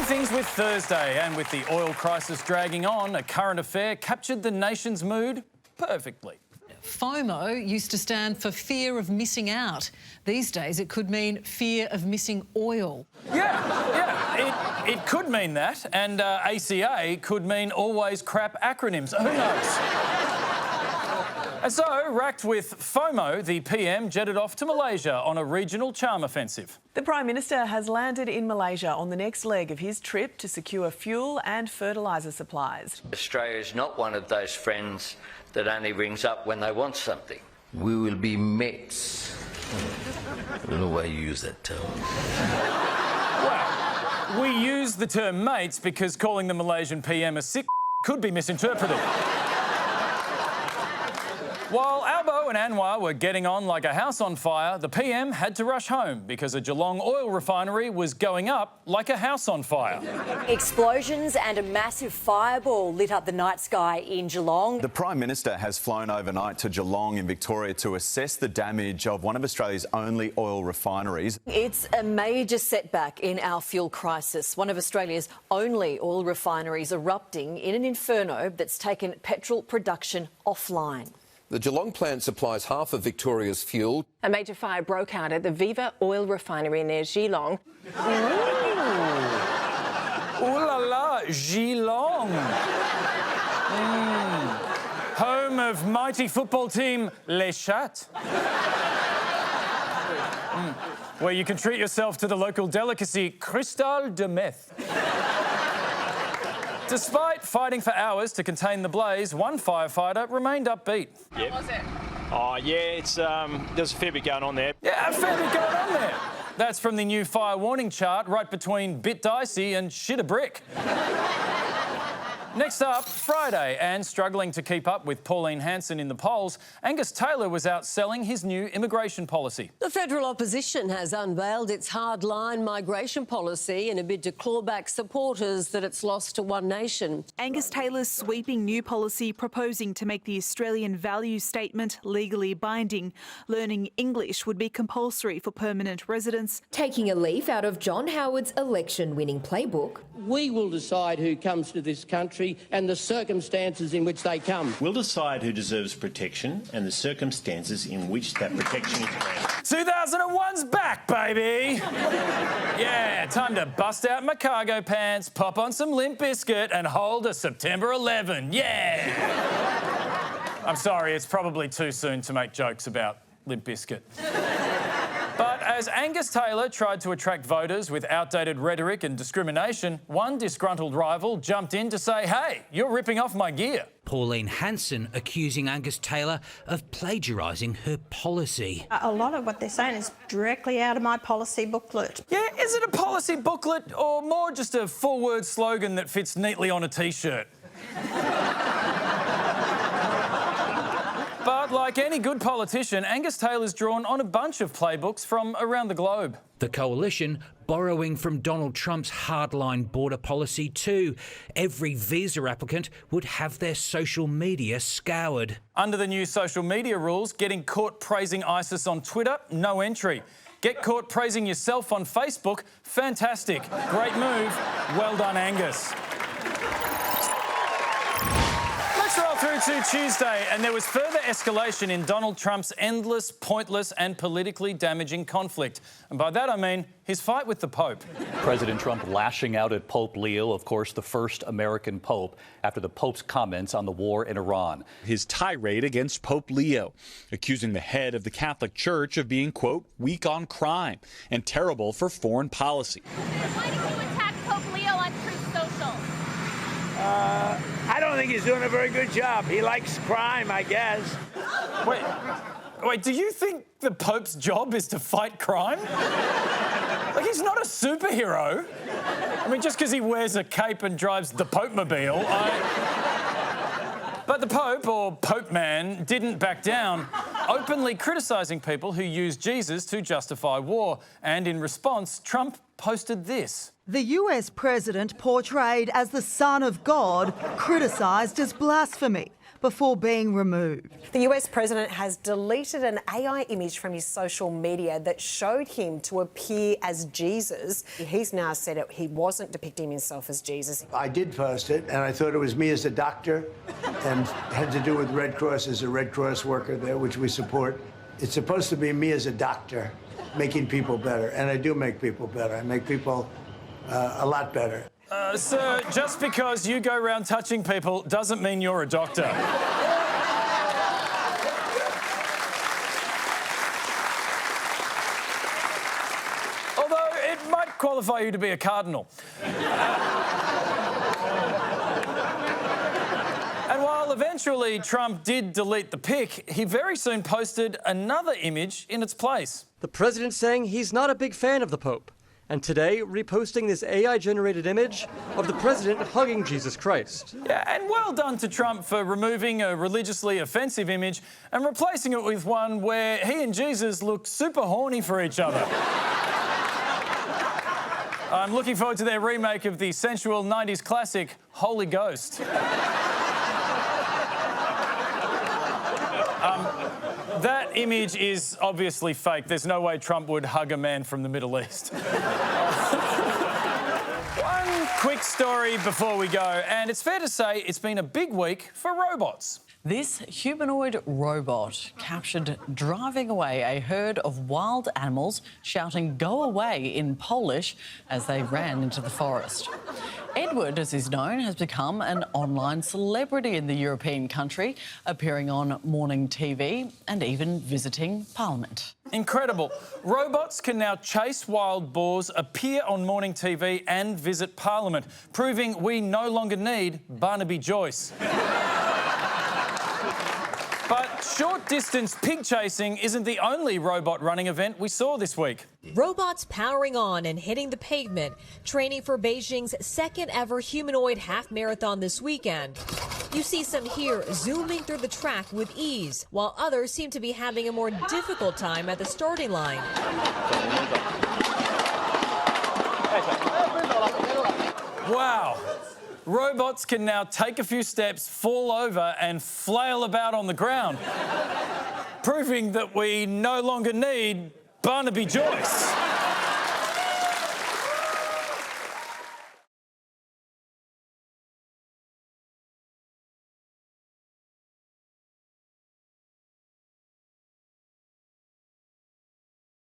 things with Thursday, and with the oil crisis dragging on, a current affair captured the nation's mood perfectly. FOMO used to stand for fear of missing out. These days it could mean fear of missing oil. Yeah, it could mean that, and ACA could mean always crap acronyms. Who knows? And so, racked with FOMO, the PM jetted off to Malaysia on a regional charm offensive. The Prime Minister has landed in Malaysia on the next leg of his trip to secure fuel and fertiliser supplies. Australia is not one of those friends that only rings up when they want something. We will be mates. I don't know why you use that term. Well, we use the term mates because calling the Malaysian PM a sick could be misinterpreted. While Albo and Anwar were getting on like a house on fire, the PM had to rush home because a Geelong oil refinery was going up like a house on fire. Explosions and a massive fireball lit up the night sky in Geelong. The Prime Minister has flown overnight to Geelong in Victoria to assess the damage of one of Australia's only oil refineries. It's a major setback in our fuel crisis. One of Australia's only oil refineries erupting in an inferno that's taken petrol production offline. The Geelong plant supplies half of Victoria's fuel. A major fire broke out at the Viva oil refinery near Geelong. Ooh la la, Geelong. Home of mighty football team Les Chats. Where you can treat yourself to the local delicacy, Cristal de Meth. Despite fighting for hours to contain the blaze, one firefighter remained upbeat. Yep. What was it? Oh, yeah, there's a fair bit going on there. Yeah, a fair bit going on there. That's from the new fire warning chart, right between bit dicey and shit a brick. Next up, Friday, and struggling to keep up with Pauline Hanson in the polls, Angus Taylor was out selling his new immigration policy. The federal opposition has unveiled its hardline migration policy in a bid to claw back supporters that it's lost to One Nation. Angus Taylor's sweeping new policy proposing to make the Australian Values Statement legally binding. Learning English would be compulsory for permanent residents. Taking a leaf out of John Howard's election-winning playbook. We will decide who comes to this country and the circumstances in which they come. We'll decide who deserves protection and the circumstances in which that protection is granted. 2001's back, baby! Yeah, time to bust out my cargo pants, pop on some Limp Bizkit and hold a September 11. Yeah! I'm sorry, it's probably too soon to make jokes about Limp Bizkit. But as Angus Taylor tried to attract voters with outdated rhetoric and discrimination, one disgruntled rival jumped in to say, hey, you're ripping off my gear. Pauline Hanson accusing Angus Taylor of plagiarising her policy. A lot of what they're saying is directly out of my policy booklet. Yeah, is it a policy booklet or more just a four-word slogan that fits neatly on a T-shirt? But like any good politician, Angus Taylor's drawn on a bunch of playbooks from around the globe. The coalition borrowing from Donald Trump's hardline border policy too. Every visa applicant would have their social media scoured. Under the new social media rules, getting caught praising ISIS on Twitter, no entry. Get caught praising yourself on Facebook, fantastic. Great move. Well done, Angus. Roll through to Tuesday, and there was further escalation in Donald Trump's endless, pointless and politically damaging conflict. And by that I mean his fight with the Pope. President Trump lashing out at Pope Leo, of course, the first American Pope, after the Pope's comments on the war in Iran. His tirade against Pope Leo, accusing the head of the Catholic Church of being, quote, weak on crime and terrible for foreign policy. Why did you attack Pope Leo on Truth Social? I don't think he's doing a very good job. He likes crime, I guess. Wait, do you think the Pope's job is to fight crime? Like, he's not a superhero. I mean, just because he wears a cape and drives the Pope-mobile, But the Pope, or Pope Man, didn't back down, openly criticising people who use Jesus to justify war. And in response, Trump posted this. The US president, portrayed as the Son of God, criticised as blasphemy. before being removed. The US president has deleted an AI image from his social media that showed him to appear as Jesus. He's now said he wasn't depicting himself as Jesus. I did post it, and I thought it was me as a doctor and had to do with Red Cross as a Red Cross worker there, which we support. It's supposed to be me as a doctor making people better, and I do make people better. I make people a lot better. Sir, just because you go around touching people doesn't mean you're a doctor. Although it might qualify you to be a cardinal. And while eventually Trump did delete the pic, he very soon posted another image in its place. The president saying he's not a big fan of the Pope, and today reposting this AI-generated image of the president hugging Jesus Christ. Yeah, and well done to Trump for removing a religiously offensive image and replacing it with one where he and Jesus look super horny for each other. I'm looking forward to their remake of the sensual 90s classic, Holy Ghost. That image is obviously fake. There's no way Trump would hug a man from the Middle East. One quick story before we go, and it's fair to say it's been a big week for robots. This humanoid robot captured driving away a herd of wild animals, shouting "Go away" in Polish as they ran into the forest. Edward, as he's known, has become an online celebrity in the European country, appearing on morning TV and even visiting Parliament. Incredible. Robots can now chase wild boars, appear on morning TV and visit Parliament, proving we no longer need Barnaby Joyce. But short-distance pig chasing isn't the only robot running event we saw this week. Robots powering on and hitting the pavement, training for Beijing's second ever humanoid half marathon this weekend. You see some here zooming through the track with ease, while others seem to be having a more difficult time at the starting line. Wow. Robots can now take a few steps, fall over and flail about on the ground, proving that we no longer need Barnaby Joyce.